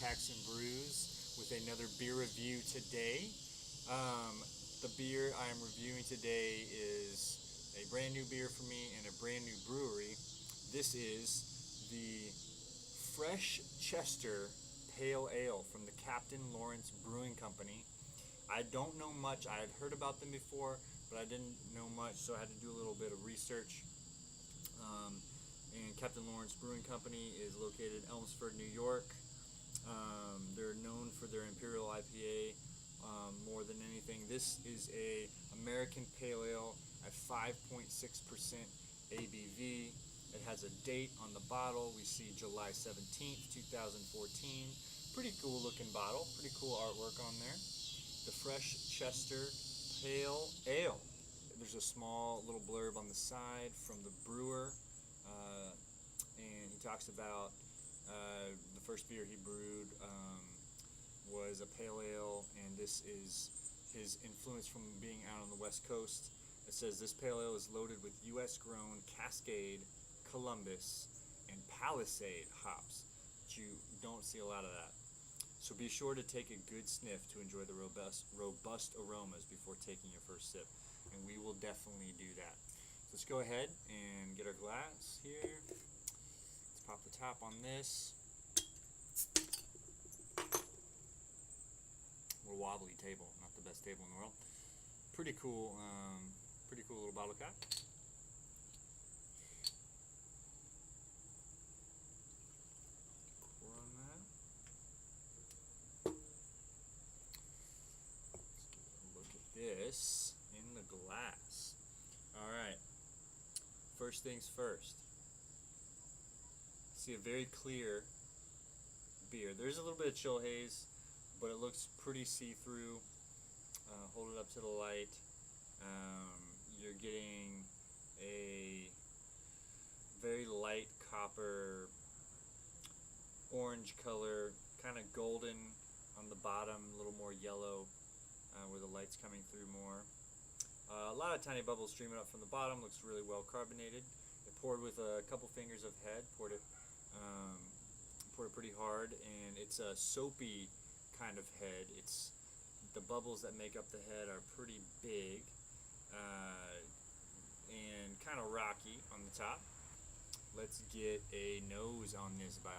Packs and Brews with another beer review today. The beer I am reviewing today is a brand new beer for me and a brand new brewery. This is the Freshchester Pale Ale from the Captain Lawrence Brewing Company. I don't know much. I had heard about them before, but I didn't know much, so I had to do a little bit of research. And Captain Lawrence Brewing Company is located in Elmsford, New York. They're known for their Imperial IPA more than anything. This is a American Pale Ale at 5.6% ABV. It has a date on the bottle. We see July 17th, 2014. Pretty cool looking bottle. Pretty cool artwork on there. The Freshchester Pale Ale. There's a small little blurb on the side from the brewer, and he talks about the first beer he brewed was a pale ale, and this is his influence from being out on the West Coast. It says this pale ale is loaded with U.S. grown Cascade, Columbus, and Palisade hops, but you don't see a lot of that. So be sure to take a good sniff to enjoy the robust aromas before taking your first sip, and we will definitely do that. So let's go ahead and get our glass here. Let's pop the top on this. A little wobbly table, not the best table in the world. Pretty cool little bottle cap. Pour on that. Look at this in the glass. Alright, first things first. See a very clear beer. There's a little bit of chill haze, but it looks pretty see-through. Hold it up to the light. You're getting a very light copper orange color, kind of golden on the bottom, a little more yellow where the light's coming through more. A lot of tiny bubbles streaming up from the bottom. Looks really well carbonated. It poured with a couple fingers of head. Poured it pretty hard, and it's a soapy kind of head. It's the bubbles that make up the head are pretty big and kind of rocky on the top. Let's get a nose on this guy.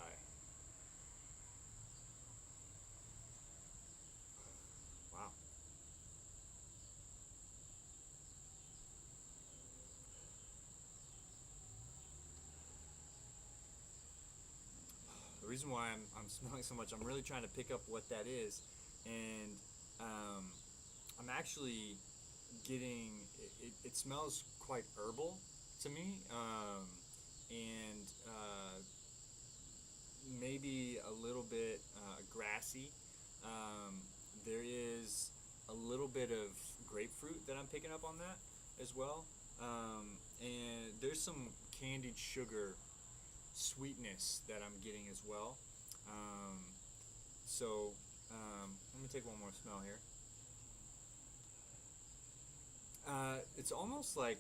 Wow. The reason why I'm smelling so much, I'm really trying to pick up what that is, and I'm actually getting, it smells quite herbal to me, and maybe a little bit grassy. There is a little bit of grapefruit that I'm picking up on that as well, and there's some candied sugar sweetness that I'm getting as well. Let me take one more smell here. It's almost like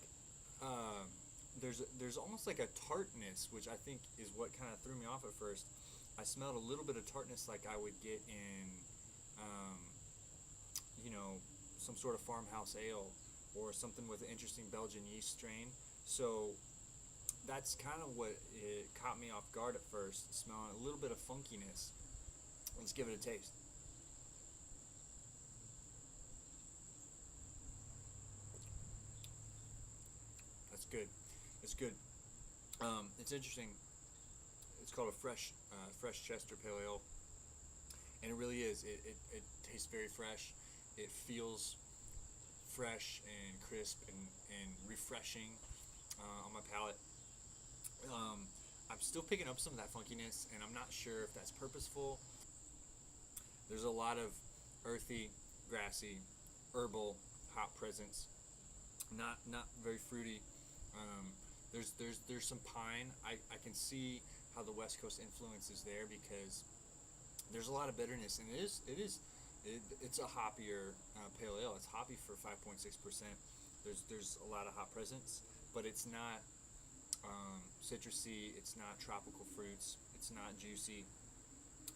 there's almost like a tartness, which I think is what kind of threw me off at first. I smelled a little bit of tartness like I would get in, some sort of farmhouse ale or something with an interesting Belgian yeast strain. So that's kind of what it caught me off guard at first, smelling a little bit of funkiness. Let's give it a taste. That's good. It's good. It's interesting. It's called a Freshchester Pale Ale, and it really is. It tastes very fresh. It feels fresh and crisp and refreshing on my palate. I'm still picking up some of that funkiness, and I'm not sure if that's purposeful. There's a lot of earthy, grassy, herbal, hop presence. Not very fruity. There's some pine. I can see how the West Coast influence is there because there's a lot of bitterness, and it's a hoppier pale ale. It's hoppy for 5.6%. There's a lot of hop presence, but it's not citrusy. It's not tropical fruits. It's not juicy.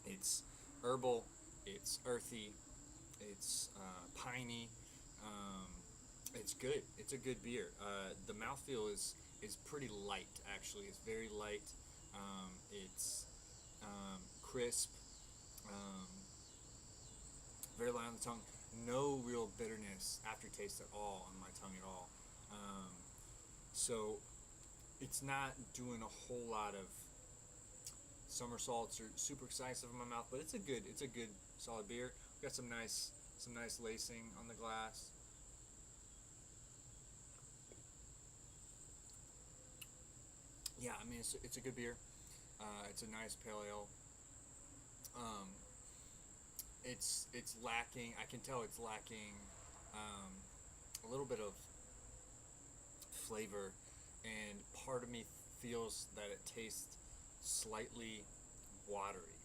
It's herbal, it's earthy, it's piney. Um, it's good. It's a good beer. The mouthfeel is pretty light. Actually, it's very light. It's crisp. Um, very light on the tongue. No real bitterness aftertaste at all on my tongue at all. So it's not doing a whole lot of somersaults or super excisive in my mouth, but it's a good solid beer. We got some nice lacing on the glass. Yeah, I mean it's a good beer. It's a nice pale ale. Um, it's lacking. I can tell it's lacking um, a little bit of flavor, and part of me feels that it tastes slightly watery,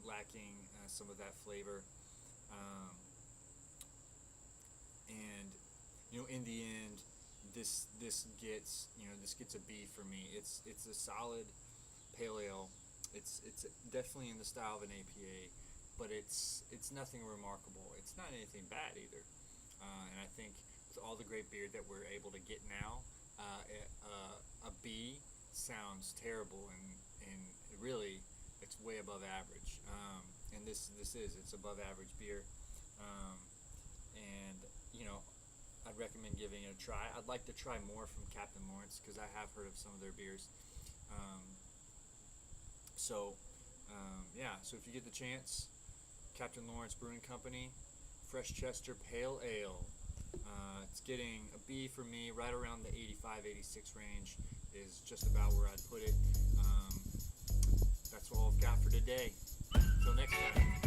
lacking some of that flavor. Um, and in the end, this gets a B for me. It's a solid pale ale. It's definitely in the style of an APA, but it's nothing remarkable. It's not anything bad either. And I think with all the great beer that we're able to get now, a B sounds terrible, and really it's way above average. And it's above average beer. Um, and I'd recommend giving it a try. I'd like to try more from Captain Lawrence because I have heard of some of their beers. Um, so so if you get the chance, Captain Lawrence Brewing Company, Freshchester Pale Ale. It's getting a B for me, right around the 85, 86 range is just about where I'd put it. That's all I've got for today. Until next time.